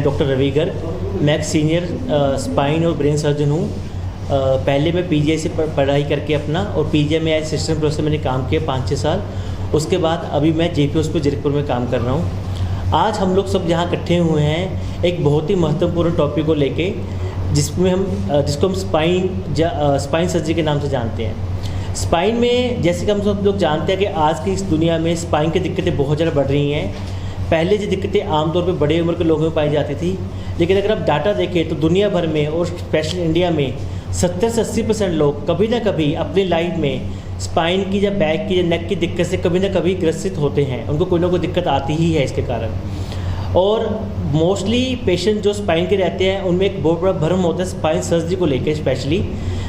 Doctor Ravi Garg. मैं एक senior spine और ब्रेन सर्जन हूँ। पहले मैं पीजीआई से पढ़ाई करके अपना और पीजीआई में एज असिस्टेंट प्रोफेसर मैंने काम किया 5-6 साल। उसके बाद अभी मैं जेपी हॉस्पिटल जीरकपुर में काम कर रहा हूँ। आज हम लोग सब यहाँ इकट्ठे हुए हैं एक बहुत ही महत्वपूर्ण टॉपिक को लेके, जिसको हम स्पाइन सर्जरी के नाम से जानते हैं। स्पाइन में जैसे कि हम सब लोग जानते हैं कि आज की इस दुनिया में स्पाइन की दिक्कतें बहुत ज़्यादा बढ़ रही हैं। पहले जो दिक्कतें आमतौर पे बड़े उम्र के लोगों में पाई जाती थी, लेकिन अगर आप डाटा देखें तो दुनिया भर में और स्पेशली इंडिया में 70 से 80% लोग कभी ना कभी अपनी लाइफ में स्पाइन की या बैक की या नेक की दिक्कत से कभी ना कभी ग्रसित होते हैं। उनको कोई ना कोई दिक्कत आती ही है इसके कारण। और मोस्टली पेशेंट जो स्पाइन के रहते हैं उनमें एक बहुत बड़ा भ्रम होता है स्पाइन सर्जरी को लेकर। स्पेशली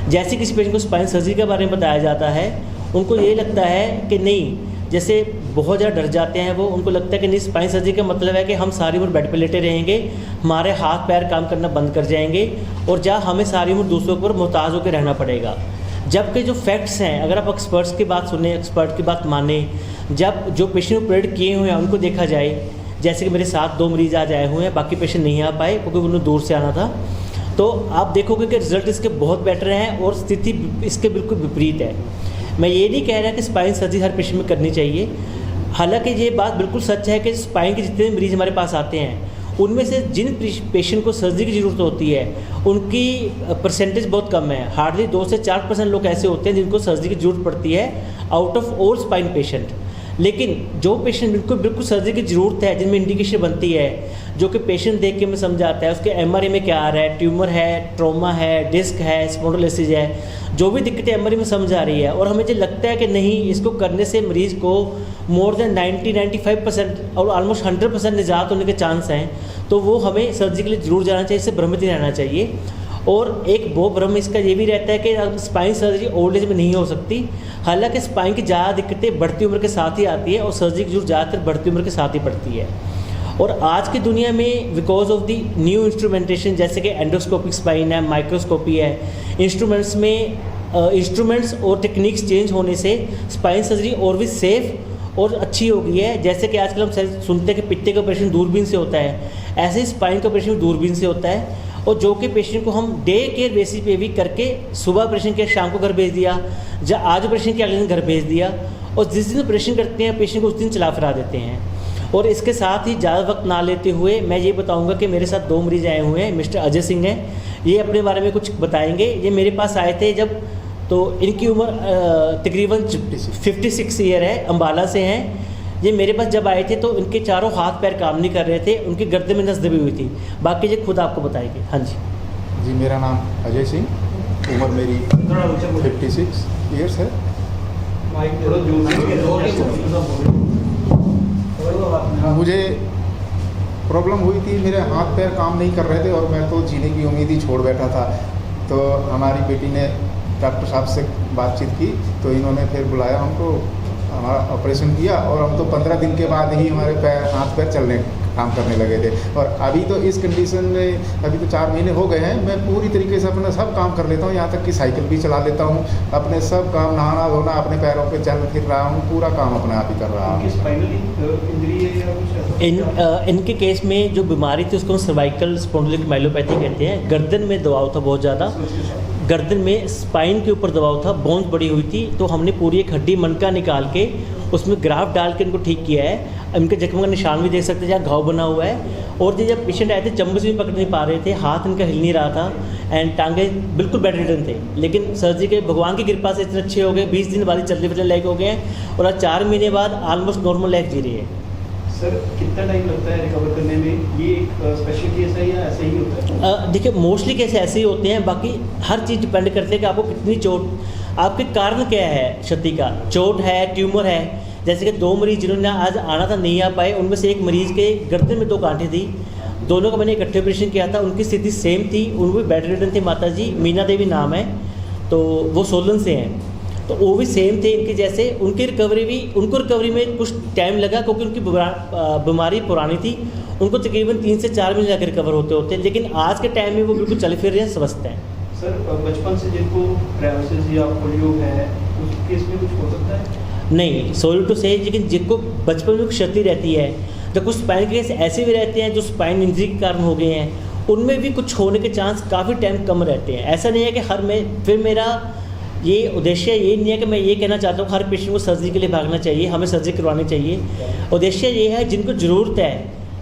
जैसे किसी पेशेंट को स्पाइन सर्जरी के बारे में बताया जाता है, उनको ये लगता है कि नहीं, जैसे बहुत ज़्यादा डर जाते हैं वो। उनको लगता है कि नहीं, स्पाइन सर्जरी का मतलब है कि हम सारी उम्र बेड पर लेटे रहेंगे, हमारे हाथ पैर काम करना बंद कर जाएंगे और हमें सारी उम्र दूसरों पर मोहताज होकर रहना पड़ेगा। जबकि जो फैक्ट्स हैं, अगर आप एक्सपर्ट्स की बात सुने, एक्सपर्ट की बात माने, जब जो पेशेंट ऑपरेट किए हुए हैं उनको देखा जाए, जैसे कि मेरे साथ 2 मरीज आज आए हुए हैं, बाकी पेशेंट नहीं आ पाए क्योंकि उन्हें दूर से आना था, तो आप देखोगे कि रिजल्ट इसके बहुत बेटर हैं और स्थिति इसके बिल्कुल विपरीत है। मैं ये नहीं कह रहा कि स्पाइन सर्जरी हर पेशेंट में करनी चाहिए। हालांकि ये बात बिल्कुल सच है कि स्पाइन के जितने मरीज़ हमारे पास आते हैं उनमें से जिन पेशेंट को सर्जरी की ज़रूरत होती है उनकी परसेंटेज बहुत कम है। हार्डली 2 से 4% लोग ऐसे होते हैं जिनको सर्जरी की ज़रूरत पड़ती है out of all spine patient. लेकिन जो पेशेंट बिल्कुल सर्जरी की ज़रूरत है, जिनमें इंडिकेशन बनती है, जो कि पेशेंट देख के हमें समझ आता है उसके एमआरआई में क्या आ रहा है, ट्यूमर है, ट्रॉमा है, डिस्क है, स्पॉन्डिलोलिसिस है, जो भी दिक्कतें एमआरआई में समझ आ रही है और हमें जो लगता है कि नहीं, इसको करने से मरीज़ को मोर देन 90-95% और ऑलमोस्ट 100% निजात होने के चांस हैं, तो वो हमें सर्जरी के लिए ज़रूर जाना चाहिए, इससे भ्रमित नहीं रहना चाहिए। और एक वो भ्रम इसका ये भी रहता है कि स्पाइन सर्जरी ओल्ड एज में नहीं हो सकती। हालांकि स्पाइन की ज़्यादा दिक्कतें बढ़ती उम्र के साथ ही आती है और सर्जरी की जरूरत ज़्यादातर बढ़ती उम्र के साथ ही पड़ती है। और आज की दुनिया में because of the new instrumentation, जैसे कि एंडोस्कोपिक स्पाइन है, माइक्रोस्कोपी है, इंस्ट्रूमेंट्स और टेक्निक्स चेंज होने से स्पाइन सर्जरी और भी सेफ और अच्छी हो गई है। जैसे कि आजकल हम सुनते हैं कि पित्ते का ऑपरेशन दूरबीन से होता है, ऐसे ही स्पाइन का ऑपरेशन दूरबीन से होता है। और जो कि पेशेंट को हम डे केयर बेसिस पे भी करके सुबह ऑपरेशन किया, शाम को घर भेज दिया, आज ऑपरेशन किया, अगले दिन घर भेज दिया, और जिस दिन ऑपरेशन करते हैं पेशेंट को उस दिन चला फिरा देते हैं। और इसके साथ ही ज़्यादा वक्त ना लेते हुए मैं ये बताऊंगा कि मेरे साथ 2 मरीज आए हुए हैं। मिस्टर अजय सिंह हैं, ये अपने बारे में कुछ बताएंगे। ये मेरे पास आए थे जब, तो इनकी उम्र तकरीबन 56 ईयर है, अम्बाला से हैं। ये मेरे पास जब आए थे तो इनके चारों हाथ पैर काम नहीं कर रहे थे, उनकी गर्दन में नस दबी हुई थी। बाकी ये खुद आपको बताएंगे। हाँ जी। मेरा नाम अजय सिंह, उम्र मेरी 56 ईयर्स है। मुझे प्रॉब्लम हुई थी, मेरे हाथ पैर काम नहीं कर रहे थे और मैं तो जीने की उम्मीद ही छोड़ बैठा था। तो हमारी बेटी ने डॉक्टर साहब से बातचीत की, तो इन्होंने फिर बुलाया हमको, हमारा ऑपरेशन किया और हम तो 15 दिन के बाद ही हमारे हाथ पैर चलने काम करने लगे थे। और अभी तो इस कंडीशन में अभी तो 4 महीने हो गए हैं, मैं पूरी तरीके से अपना सब काम कर लेता हूँ, यहाँ तक कि साइकिल भी चला लेता हूँ, अपने सब काम, नहाना धोना, अपने पैरों पे चल फिर रहा हूँ, पूरा काम अपने आप ही कर रहा हूँ। इनके केस में जो बीमारी थी उसको हम सर्वाइकल स्पॉन्डिलोलिटिक माइलोपैथी कहते हैं। गर्दन में दबाव था बहुत ज़्यादा, गर्दन में स्पाइन के ऊपर दबाव था, बोन्स बड़ी हुई थी, तो हमने पूरी एक हड्डी मनका निकाल के उसमें ग्राफ डाल के इनको ठीक किया है। इनके जख्म का निशान भी देख सकते हैं जहाँ घाव बना हुआ है। और जब पेशेंट आए थे चम्मच भी पकड़ नहीं पा रहे थे, हाथ इनका हिल नहीं रहा था एंड टांगे बिल्कुल बेड रिटर्न थे। लेकिन सर्जरी के भगवान की कृपा से इतने अच्छे हो गए, 20 दिन बाद चलने फिरने लायक हो गए हैं और आज 4 महीने बाद ऑलमोस्ट नॉर्मल लाइफ जी रही है। सर कितना टाइम लगता है रिकवर करने में? ये एक स्पेशल केस है या ऐसे ही होता है? देखिए मोस्टली केस ऐसे ही होते हैं, बाकी हर चीज़ डिपेंड करती है कि आपको कितनी चोट, आपके कारण क्या है क्षति का, चोट है, ट्यूमर है। जैसे कि 2 मरीज जिन्होंने आज आना था नहीं आ पाए, उनमें से एक मरीज़ के गर्दन में 2 गांठें थी, दोनों का मैंने इकट्ठे ऑपरेशन किया था। उनकी स्थिति सेम थी, उनको भी बेड रिटर्न थे, माता जी मीना देवी नाम है, तो वो सोलन से हैं, तो वो भी सेम थे इनके जैसे। उनकी रिकवरी में कुछ टाइम लगा क्योंकि उनकी बीमारी पुरानी थी, उनको तकरीबन 3 से 4 महीने लगे रिकवर होते, लेकिन आज के टाइम में वो बिल्कुल चल फिर रहे हैं, स्वस्थ हैं। सर बचपन से जिनको पैरालिसिस या पोलियो है उस केस में कुछ हो सकता है? नहीं, सॉरी टू से, लेकिन जिनको बचपन में क्षति रहती है, तो कुछ स्पाइन केस ऐसे भी रहते हैं जो स्पाइन इंजरी के कारण हो गए हैं, उनमें भी कुछ होने के चांस काफ़ी टाइम कम रहते हैं। ऐसा नहीं है कि हर में फिर मेरा ये उद्देश्य ये नहीं है कि मैं ये कहना चाहता हूँ हर पेशेंट को सर्जरी के लिए भागना चाहिए, हमें सर्जरी करवानी चाहिए। उद्देश्य ये है जिनको ज़रूरत है,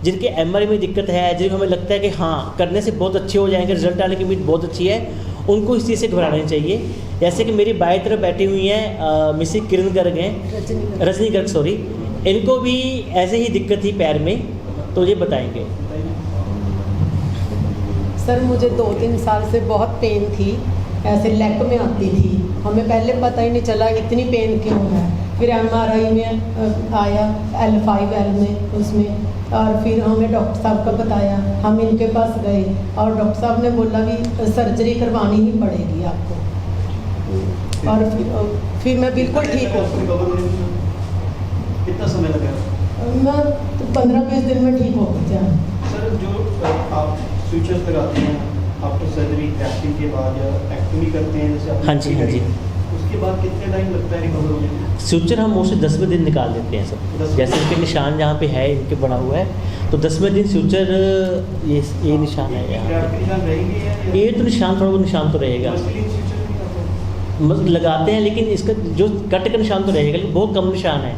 जिनके एमआरआई में दिक्कत है, जिनको हमें लगता है कि हाँ करने से बहुत अच्छे हो जाएंगे, रिजल्ट आने की उम्मीद बहुत अच्छी है, उनको इस चीज़ से घबराना चाहिए। जैसे कि मेरी बाएं तरफ बैठी हुई हैं मिसेस किरण गर्ग हैं, रजनी गर्ग सॉरी, इनको भी ऐसे ही दिक्कत थी पैर में, तो ये बताएंगे। सर मुझे 2-3 साल से बहुत पेन थी, ऐसे लेग में आती थी, हमें पहले पता ही नहीं चला इतनी पेन क्यों है। फिर एमआरआई में आया L5L में उसमें, और फिर हमें डॉक्टर साहब को बताया, हम इनके पास गए और डॉक्टर साहब ने बोला कि सर्जरी करवानी ही पड़ेगी आपको। और फिर मैं बिल्कुल ठीक हो गई। कितना समय लगा? मैं 15-20 दिन में ठीक हो गया। सर जो आप फ्यूचर्स लगाते हैं आफ्टर सर्जरी टेस्टिंग के बाद या एक्टिंग करते हैं जैसे आप, हाँ जी हाँ जी, उसके बाद कितने टाइम लगता है रिकवर होने में? फ्यूचर हम मोस्टली 10वें दिन निकाल देते हैं सब। जैसे इनके निशान जहाँ पे है इनके बना हुआ है, तो 10वें दिन फ्यूचर ये निशान है यहाँ क्रैक के निशान रहेंगे या पे। ये तो निशान थोड़ा बहुत निशान तो रहेगा, मस्कुलिन फ्यूचर भी करते हैं? मतलब लगाते हैं, लेकिन इसका जो कट का निशान तो रहेगा, लेकिन बहुत कम निशान है।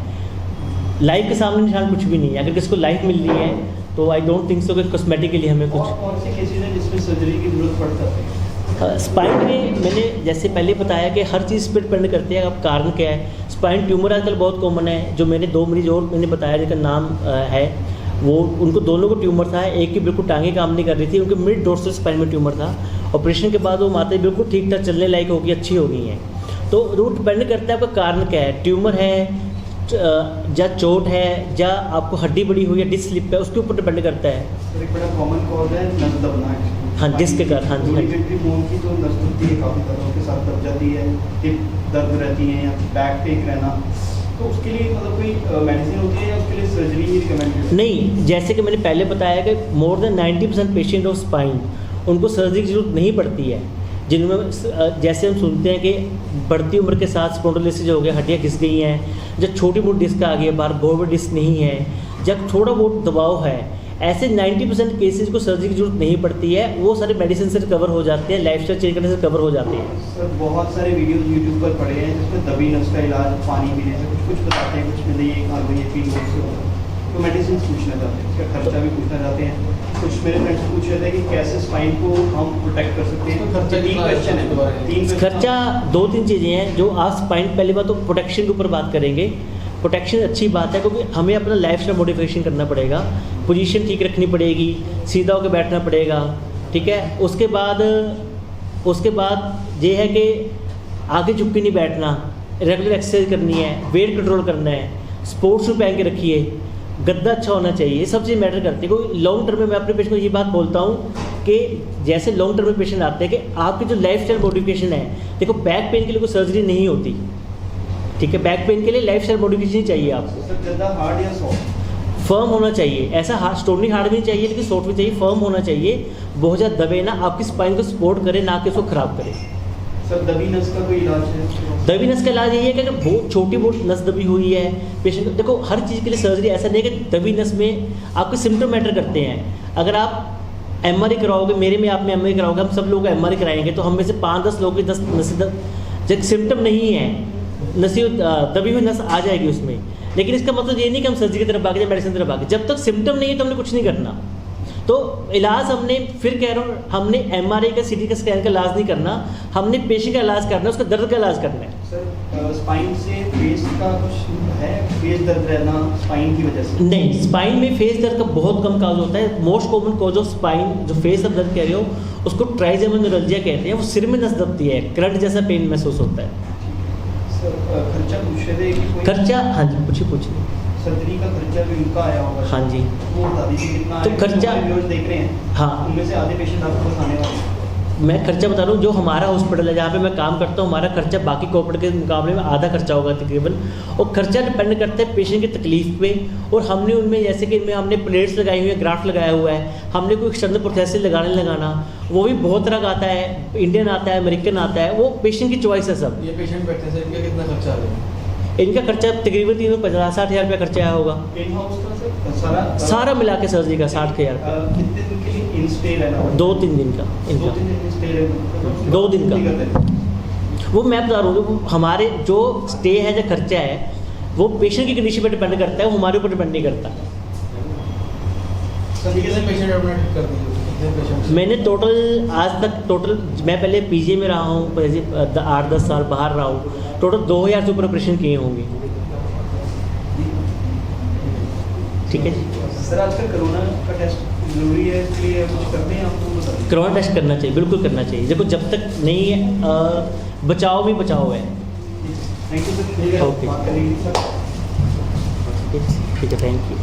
लाइफ के सामने निशान कुछ भी नहीं है। अगर किसी को लाइफ मिल रही है तो आई डोंट थिंक सो कि कॉस्मेटिक के लिए हमें कुछ। और कौन से केसेस हैं जिसमें सर्जरी की जरूरत पड़ सकती है? स्पाइन में मैंने जैसे पहले बताया कि हर चीज़ पर डिपेंड करती है अब कारण क्या है। स्पाइन ट्यूमर आजकल बहुत कॉमन है, जो मैंने 2 मरीज और मैंने बताया जिनका नाम है, वो उनको दोनों को ट्यूमर था। एक की बिल्कुल टांगे काम नहीं कर रही थी, उनके मिड डोर्सल स्पाइन में ट्यूमर था। ऑपरेशन के बाद वो माते बिल्कुल ठीक ठाक चलने लायक होगी, अच्छी हो गई हैं। तो वो डिपेंड करता है आपका कारण क्या है, ट्यूमर है या चोट है या आपको हड्डी बड़ी हुई है, डिस्क स्लिप है, उसके ऊपर डिपेंड करता है। सर एक बड़ा कॉमन कॉज है नस दबना। हाँ, डिस्क के कारण, हाँ जी, हाँ जी। यूरिनरी बोन की तो नस दबती है, काफ़ी दर्दों के साथ दब जाती है, हिप दर्द रहती है या बैक पेन रहना, तो उसके लिए मतलब कोई मेडिसिन होती है या उसके लिए सर्जरी ही रिकमेंडेड है? नहीं, जैसे कि मैंने पहले बताया कि more than 90% patient of spine उनको सर्जरी की जरूरत नहीं पड़ती है। जिनमें जैसे हम सुनते हैं कि बढ़ती उम्र के साथ स्पॉन्डिलोसिस हो गया, हड्डियाँ घिस गई हैं, जब छोटी मोटी डिस्क आ गई है, बाहर गोबर डिस्क नहीं है, जब थोड़ा बहुत दबाव है, ऐसे 90% केसेस को सर्जरी की जरूरत नहीं पड़ती है। वो सारे मेडिसिन से रिकवर हो जाते हैं, लाइफस्टाइल चेंज करने से रिकवर हो जाते हैं। सर बहुत सारे वीडियोस यूट्यूब पर पड़े हैं जिसमें दबी नस का इलाज पानी पीने से कुछ बताते हैं, कुछ में ये खा लो, ये पी लो, उससे होगा। तो मेडिसिन पूछना चाहते हैं, इसका खर्चा भी पूछना चाहते हैं। कुछ मेरे फ्रेंड्स पूछ रहे थे कि कैसे स्पाइन को हम प्रोटेक्ट कर सकते हैं। खर्चा तीन क्वेश्चन है, तीन खर्चा 2-3 चीज़ें हैं जो आप स्पाइन, पहली बात तो प्रोटेक्शन के ऊपर बात करेंगे। प्रोटेक्शन अच्छी बात है क्योंकि हमें अपना लाइफस्टाइल मॉडिफिकेशन करना पड़ेगा, पोजीशन ठीक रखनी पड़ेगी, सीधा होकर बैठना पड़ेगा, ठीक है। उसके बाद ये है कि आगे झुक के नहीं बैठना, रेगुलर एक्सरसाइज करनी है, वेट कंट्रोल करना है, स्पोर्ट्स शू पहन के रखिए, गद्दा अच्छा होना चाहिए, ये सब चीज़ मैटर करती है। क्योंकि लॉन्ग टर्म में मैं अपने पेशेंट को ये बात बोलता हूँ कि जैसे लॉन्ग टर्म में पेशेंट आते हैं कि आपकी जो लाइफस्टाइल मॉडिफिकेशन है, देखो बैक पेन के लिए कोई सर्जरी नहीं होती, ठीक है। बैक पेन के लिए लाइफस्टाइल मॉडिफिकेशन चाहिए आपको। सर गद्दा हार्ड या सॉफ्ट? फर्म होना चाहिए, ऐसा हार्ड स्टोनी हार्ड भी नहीं चाहिए लेकिन सॉफ्ट भी चाहिए, फर्म होना चाहिए, बहुत ज़्यादा दबे ना, आपकी स्पाइन को सपोर्ट करे ना कि उसको ख़राब करे। सर दबी नस का कोई इलाज है? दबी नस का इलाज यही है कि अगर बहुत छोटी बहुत नस दबी हुई है पेशेंट को, देखो हर चीज़ के लिए सर्जरी ऐसा नहीं है कि दबी नस में आपके सिम्टम मैटर करते हैं। अगर आप एमआरआई कराओगे, मेरे में आपने एमआरआई कराओगे, हम सब लोग एमआरआई कराएंगे तो हम में से 5-10 लोग की 10 नस जब सिम्टम नहीं है, नसी दबी हुई नस आ जाएगी उसमें, लेकिन इसका मतलब ये नहीं कि हम सर्जरी की तरफ भागे या मेडिसिन की तरफ भागे। जब तक सिम्टम नहीं है तो हमने कुछ नहीं करना। तो इलाज हमने, फिर कह रहा हूँ, हमने एमआरआई का, सीटी का, स्कैन का इलाज नहीं करना, हमने पेशेंट का इलाज करना है, उसका दर्द का इलाज करना है। सर स्पाइन से फेस का कुछ है, फेस दर्द रहना स्पाइन की वजह से? नहीं, स्पाइन में फेस दर्द का बहुत कम काज होता है। Most common cause of spine, जो फेस आप दर्द कह रहे हो, उसको ट्राइजेमिनल न्यूरल्जिया कहते हैं। वो सिर में नस दबती है, करंट जैसा पेन महसूस होता है। सर खर्चा पूछ रहे थे कि कोई खर्चा, हाँ जी पूछिए। सर्जरी का खर्चा भी उनका आया होगा? हाँ जी, वो बता दीजिए कितना तो आया? खर्चा- हमारे व्यूअर्स देख रहे हैं, हाँ उनमें से आधे पेशेंट आपके पास आने वाले हैं। मैं खर्चा बता रहा हूँ, जो हमारा हॉस्पिटल है जहाँ पे मैं काम करता हूँ, हमारा खर्चा बाकी कॉर्पोरेट के मुकाबले में आधा खर्चा होगा तकरीबन। और खर्चा डिपेंड करता है पेशेंट की तकलीफ पे, और हमने उनमें जैसे कि इनमें हमने प्लेट्स लगाई हुई है, ग्राफ्ट लगाया हुआ है, हमने कोई एक्सटर्नल प्रोसेस लगाना, वो भी बहुत तरह का आता है, इंडियन आता है, अमेरिकन आता है, वो पेशेंट की चॉइस है सब। ये पेशेंट बैठने से इनका कितना खर्चा आ गया? इनका खर्चा तकरीबन 350-60 हज़ार रुपया खर्चा आया होगा, इन हाउस का सर सारा मिला के सर्जरी का 60,000 रुपया, कितने दिन के लिए इन स्टे रहना पड़ता है? 2-3 दिन का दो इनका। तीन दिन स्टे रहना 2 दिन का। करते हैं। वो मैं बता रहा हूँ, वो हमारे जो स्टे है, जो खर्चा है, वो पेशेंट की कंडीशन पर डिपेंड करता है, वो हमारे ऊपर डिपेंड नहीं करता। सर कितने पेशेंट आपने ठीक कर दिए? कितने पेशेंट? मैंने टोटल आज तक मैं पहले पीजी में रहा हूँ, जैसे 8-10 साल बाहर रहा हूँ, टोटल 2000 से ऊपर ऑपरेशन किए होंगे। ठीक है जी। सर आजकल कोरोना का टेस्ट जरूरी है, इसलिए कुछ करते हैं आपको बता दें। कोरोना टेस्ट करना चाहिए, बिल्कुल करना चाहिए। देखो जब तक नहीं है, बचाव में बचाव है। Thank you sir. ओके। बात करेंगे सर। ठीक है, थैंक यू।